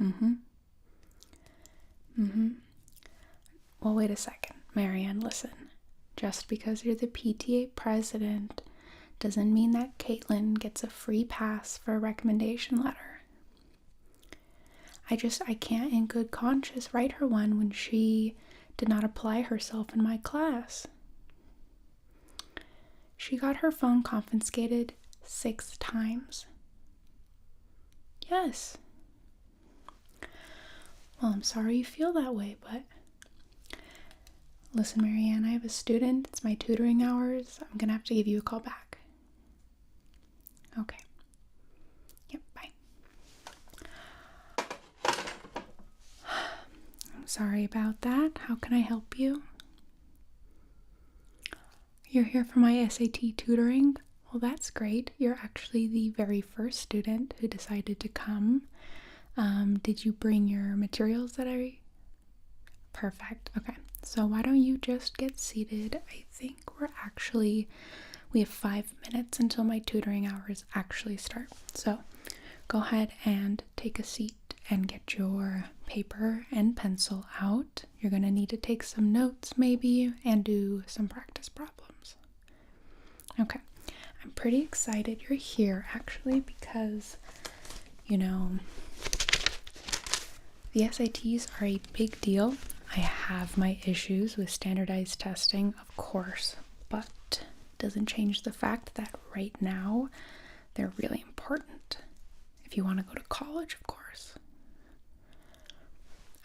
Mm-hmm. Mm-hmm. Well, wait a second. Marianne, listen. Just because you're the PTA president doesn't mean that Caitlin gets a free pass for a recommendation letter. I can't in good conscience write her one when she did not apply herself in my class. She got her phone confiscated 6 times. Yes. Well, I'm sorry you feel that way, but listen, Marianne, I have a student. It's my tutoring hours. I'm gonna have to give you a call back. Okay. Yep, bye. I'm sorry about that. How can I help you? You're here for my SAT tutoring? Well, that's great. You're actually the very first student who decided to come. Did you bring your materials Perfect. Okay. So why don't you just get seated? I think we have 5 minutes until my tutoring hours actually start. So go ahead and take a seat and get your paper and pencil out. You're going to need to take some notes maybe and do some practice problems. Okay. I'm pretty excited you're here actually because, the SATs are a big deal. I have my issues with standardized testing, of course, but it doesn't change the fact that right now they're really important. If you want to go to college, of course.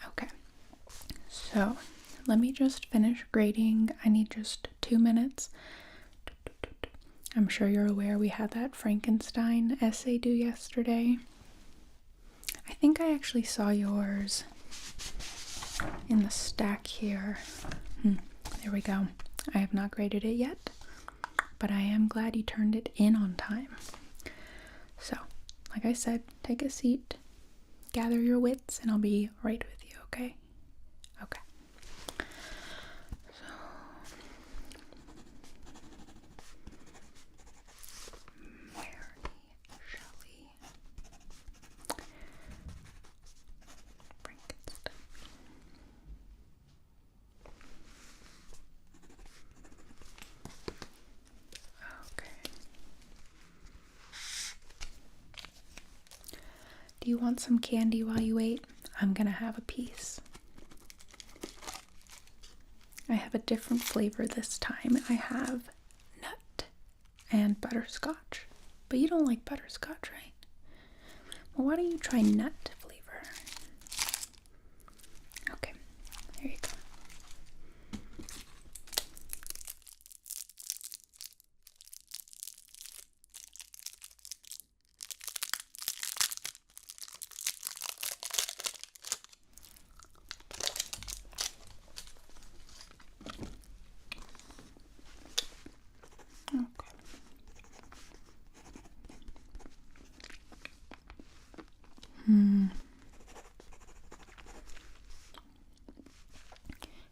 Okay, so let me just finish grading. I need just 2 minutes. I'm sure you're aware we had that Frankenstein essay due yesterday. I think I actually saw yours in the stack here. There we go. I have not graded it yet, but I am glad you turned it in on time. So, like I said, take a seat, gather your wits, and I'll be right with you, okay? Okay. So, Mary Shelley Frankenstein. Okay. Do you want some candy while you wait? I'm gonna have a piece. I have a different flavor this time. I have nut and butterscotch. But you don't like butterscotch, right? Well, why don't you try nut flavor? Okay, there you go. Okay.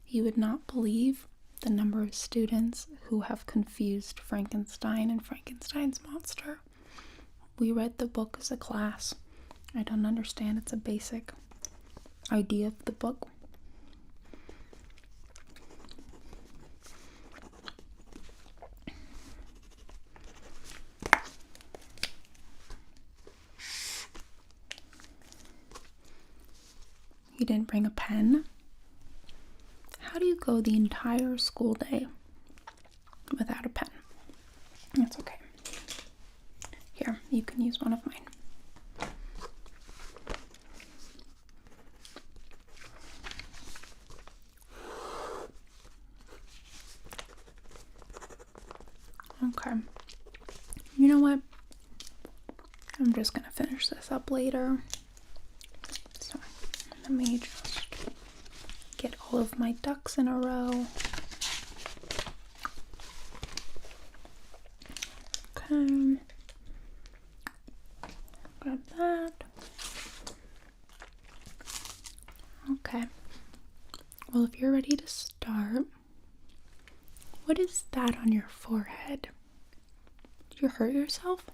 You would not believe the number of students who have confused Frankenstein and Frankenstein's monster. We read the book as a class. I don't understand. It's a basic idea of the book. You didn't bring a pen? How do you go the entire school day without a pen? That's okay. Here, you can use one of mine. Okay. You know what? I'm just gonna finish this up later. So, let me just get all of my ducks in a row. Okay. Grab that. Okay. Well, if you're ready to start, what is that on your forehead? Did you hurt yourself?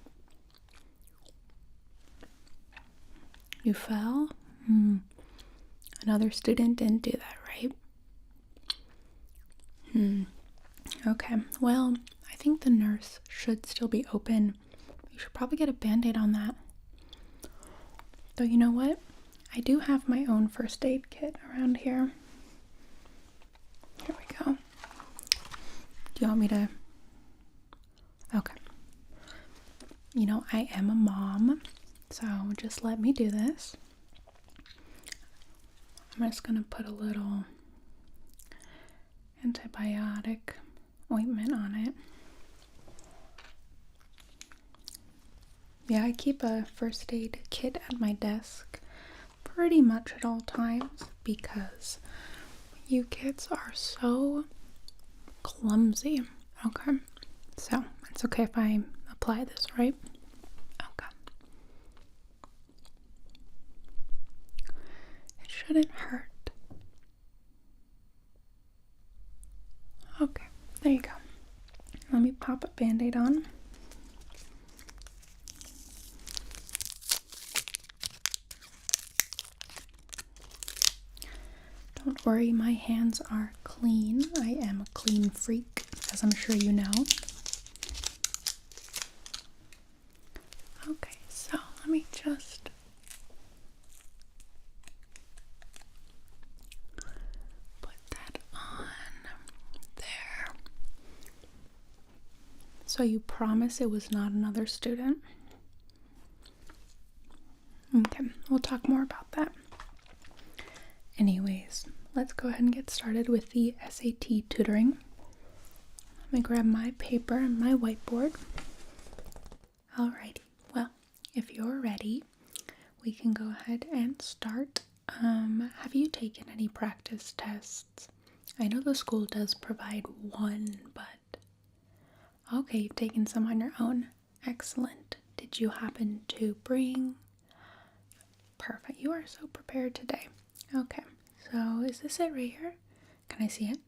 You fell? Another student didn't do that, right? Okay, well, I think the nurse should still be open. You should probably get a band-aid on that. Though, you know what? I do have my own first aid kit around here. Here we go. Do you want me to? Okay. You know, I am a mom, so just let me do this. I'm just gonna put a little antibiotic ointment on it. Yeah, I keep a first aid kit at my desk pretty much at all times because you kids are so clumsy. Okay, so it's okay if I apply this, right? Okay. It shouldn't hurt. Okay, there you go. Let me pop a band-aid on. Don't worry, my hands are clean. I am a clean freak, as I'm sure you know. Okay, so let me just put that on there. So you promise it was not another student? Okay, we'll talk more about that. Anyways, let's go ahead and get started with the SAT tutoring. Let me grab my paper and my whiteboard. Alrighty, well, if you're ready, we can go ahead and start. Have you taken any practice tests? I know the school does provide one, but okay, you've taken some on your own. Excellent. Did you happen to bring? Perfect. You are so prepared today. Okay, so is this it right here? Can I see it?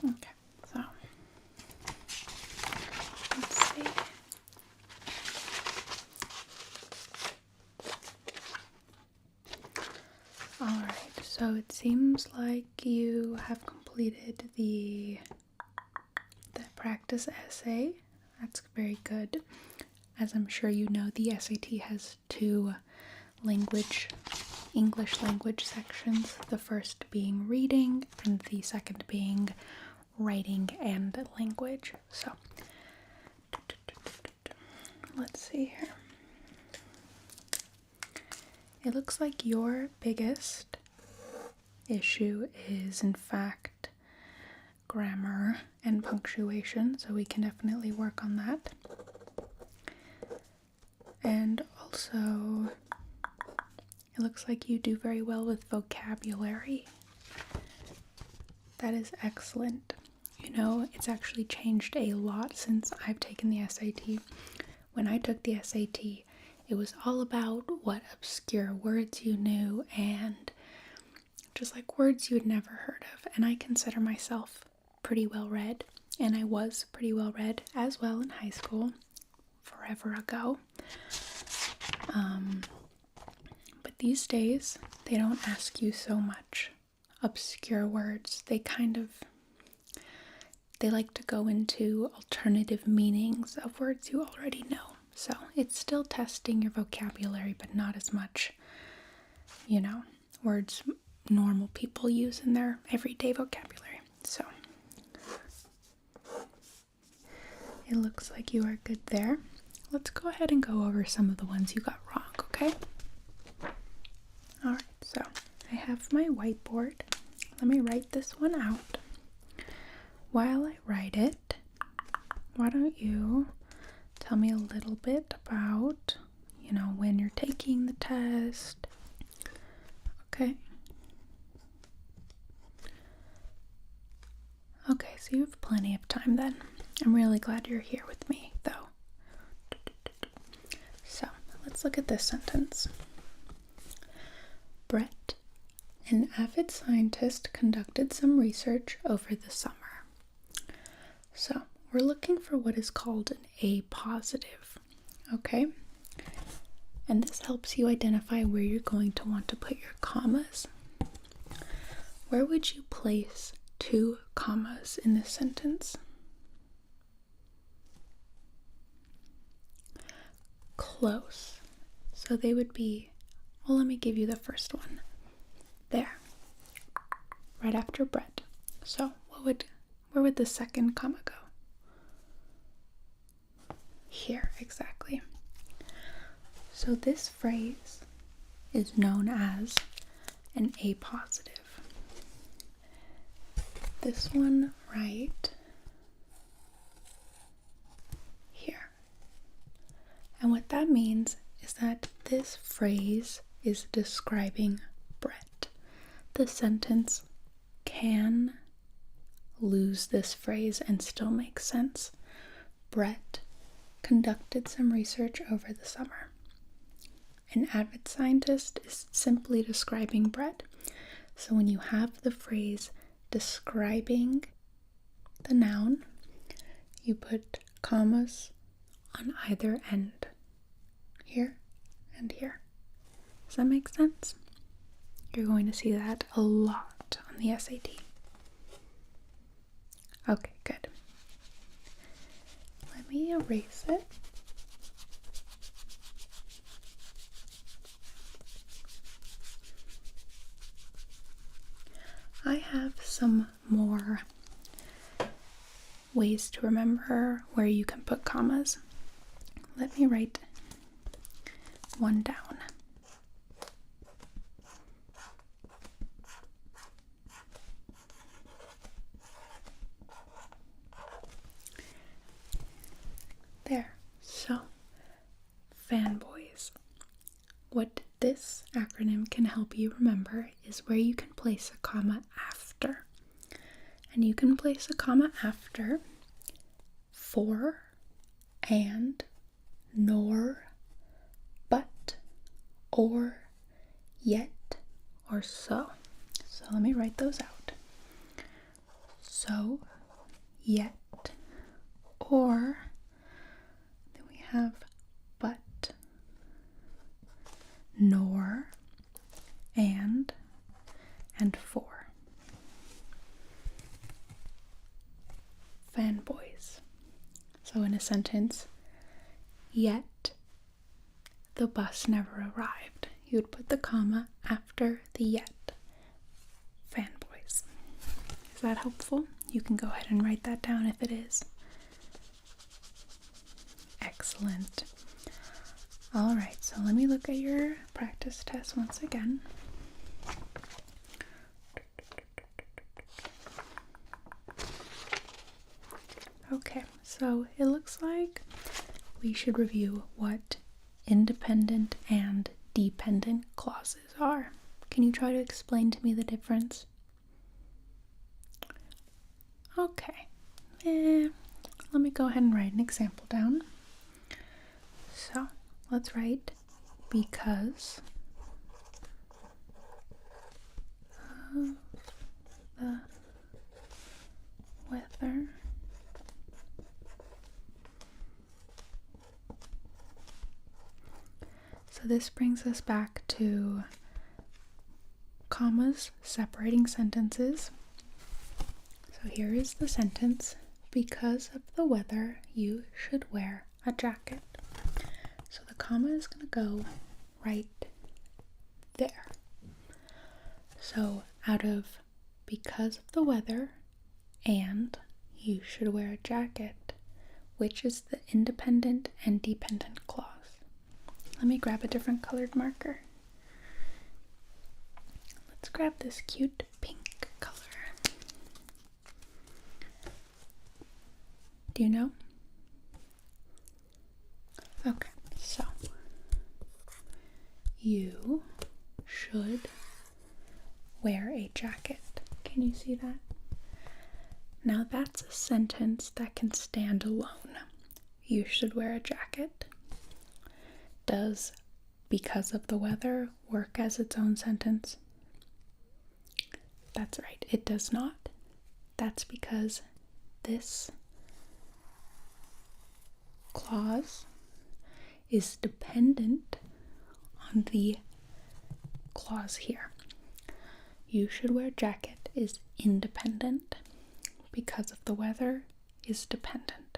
Okay, so let's see. Alright, so it seems like you have completed the practice essay. That's very good. As I'm sure you know, the SAT has two English language sections, the first being reading and the second being writing and language. So let's see here. It looks like your biggest issue is in fact grammar and punctuation, so we can definitely work on that. And also it looks like you do very well with vocabulary. That is excellent. You know, it's actually changed a lot since I've taken the SAT. When I took the SAT, it was all about what obscure words you knew and just like words you had never heard of. And I consider myself pretty well read, and I was pretty well read as well in high school, forever ago. But these days, they don't ask you so much obscure words. They like to go into alternative meanings of words you already know. So it's still testing your vocabulary, but not as much, you know, words normal people use in their everyday vocabulary. So it looks like you are good there. Let's go ahead and go over some of the ones you got wrong, okay? Alright, so I have my whiteboard. Let me write this one out. While I write it, why don't you tell me a little bit about, you know, when you're taking the test, okay? Okay, so you have plenty of time then. I'm really glad you're here with me, though. So, let's look at this sentence. Brett, an avid scientist, conducted some research over the summer. So, we're looking for what is called an A positive, okay? And this helps you identify where you're going to want to put your commas. Where would you place 2 commas in this sentence? Close. So they would be, well, let me give you the first one. There. Right after bread. So where would the second comma go? Here, exactly. So this phrase is known as an appositive. This one right here. And what that means is that this phrase is describing Brett. The sentence can lose this phrase and still make sense. Brett conducted some research over the summer. An avid scientist is simply describing Brett. So when you have the phrase describing the noun, you put commas on either end, here and here. Does that make sense? You're going to see that a lot on the SAT. Okay, good. Let me erase it. I have some more ways to remember where you can put commas. Let me write one down. There. So, Fanboys. What this acronym can help you remember is where you can place a comma after. And you can place a comma after for, and, nor, but, or, yet, or so. So let me write those out. So, yet, or, then we have but, nor, and for. Fanboys. So in a sentence, yet the bus never arrived. You would put the comma after the yet. Fanboys. Is that helpful? You can go ahead and write that down if it is. Excellent. Alright, so let me look at your practice test once again. Okay, so it looks like we should review what independent and dependent clauses are. Can you try to explain to me the difference? Okay, let me go ahead and write an example down. So, let's write because of the weather So this brings us back to commas separating sentences. So here is the sentence: because of the weather, you should wear a jacket. So the comma is going to go right there. So out of because of the weather and you should wear a jacket, which is the independent and dependent clause? Let me grab a different colored marker. Let's grab this cute pink color. Do you know? Okay, so you should wear a jacket. Can you see that? Now that's a sentence that can stand alone. You should wear a jacket. Does because of the weather work as its own sentence? That's right, it does not. That's because this clause is dependent on the clause here. You should wear jacket is independent because of the weather is dependent.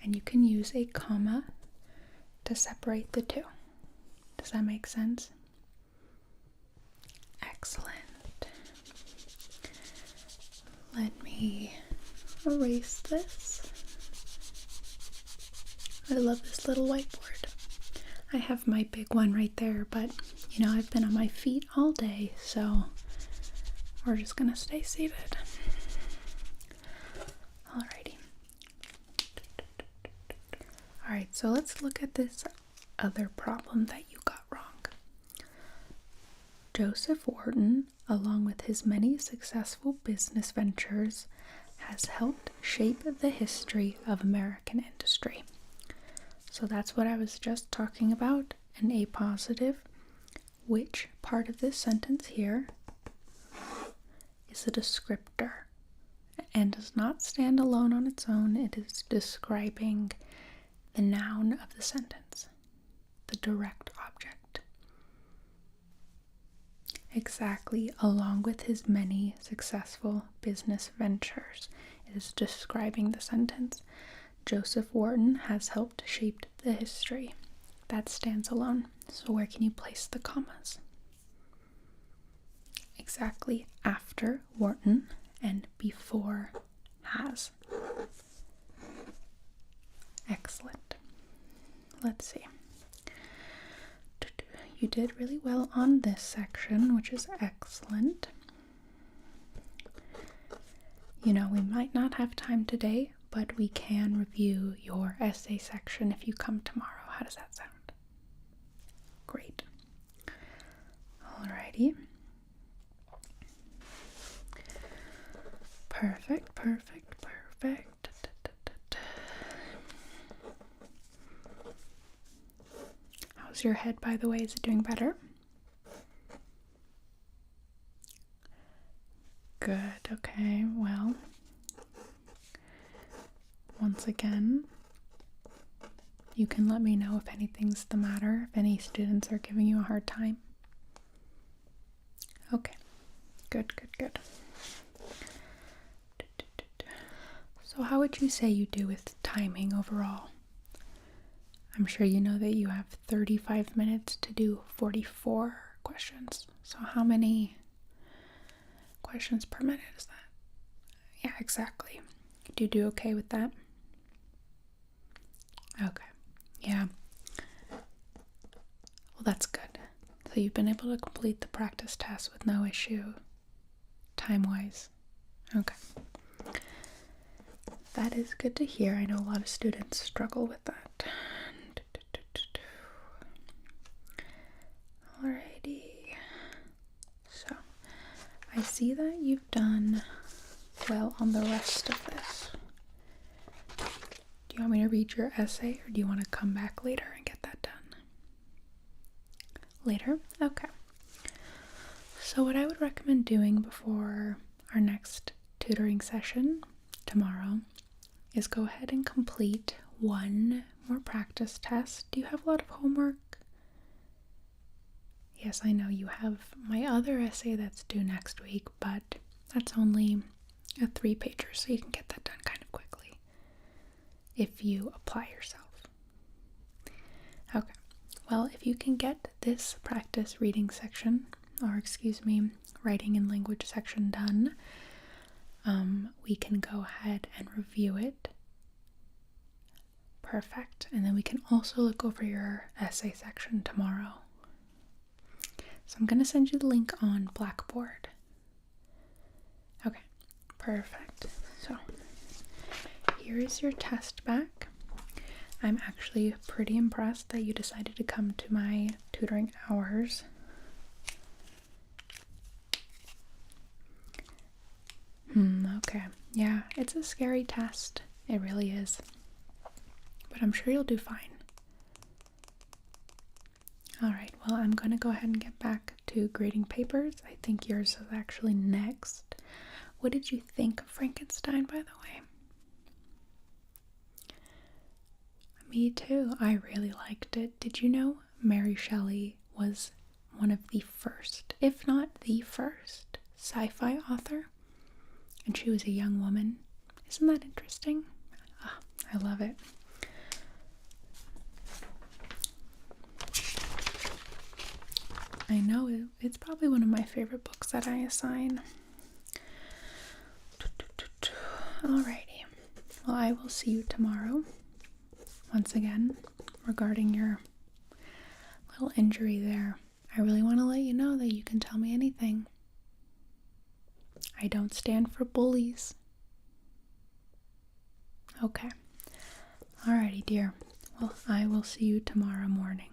And you can use a comma to separate the two. Does that make sense? Excellent. Let me erase this. I love this little whiteboard. I have my big one right there, but you know, I've been on my feet all day, so we're just gonna stay seated. Alrighty. Alright, so let's look at this other problem that you got wrong. Joseph Wharton, along with his many successful business ventures, has helped shape the history of American industry. So that's what I was just talking about, an A positive. Which part of this sentence here is a descriptor and does not stand alone on its own? It is describing the noun of the sentence, the direct object. Exactly, along with his many successful business ventures. It is describing the sentence. Joseph Wharton has helped shape the history. That stands alone. So where can you place the commas? Exactly after Wharton and before has. Excellent. Let's see. You did really well on this section, which is excellent. You know, we might not have time today, but we can review your essay section if you come tomorrow. How does that sound? Great. Alrighty. Perfect, perfect, perfect. How's your head, by the way? Is it doing better? Good, okay, well, once again, you can let me know if anything's the matter, if any students are giving you a hard time. Okay, good, good, good. So how would you say you do with timing overall? I'm sure you know that you have 35 minutes to do 44 questions. So how many questions per minute is that? Yeah, exactly. Do you do okay with that? Okay. Yeah. Well, that's good. So you've been able to complete the practice test with no issue, time-wise. Okay. That is good to hear. I know a lot of students struggle with that. Alrighty. So, I see that you've done well on the rest of this. Do you want me to read your essay, or do you want to come back later and get that done? Later? Okay. So what I would recommend doing before our next tutoring session tomorrow is go ahead and complete one more practice test. Do you have a lot of homework? Yes, I know you have my other essay that's due next week, but that's only a 3-pager, so you can get that done kind of quickly if you apply yourself. Okay, well, if you can get this practice reading section, or excuse me, writing and language section done, we can go ahead and review it. Perfect. And then we can also look over your essay section tomorrow. So I'm going to send you the link on Blackboard. Okay, perfect. So here is your test back. I'm actually pretty impressed that you decided to come to my tutoring hours. Okay. Yeah, it's a scary test. It really is. But I'm sure you'll do fine. Alright, well, I'm going to go ahead and get back to grading papers. I think yours is actually next. What did you think of Frankenstein, by the way? Me too. I really liked it. Did you know Mary Shelley was one of the first, if not the first, sci-fi author. And she was a young woman. Isn't that interesting? Ah, I love it. I know it's probably one of my favorite books that I assign. Alrighty. Well, I will see you tomorrow. Once again, regarding your little injury there, I really want to let you know that you can tell me anything. I don't stand for bullies. Okay. Alrighty, dear. Well, I will see you tomorrow morning.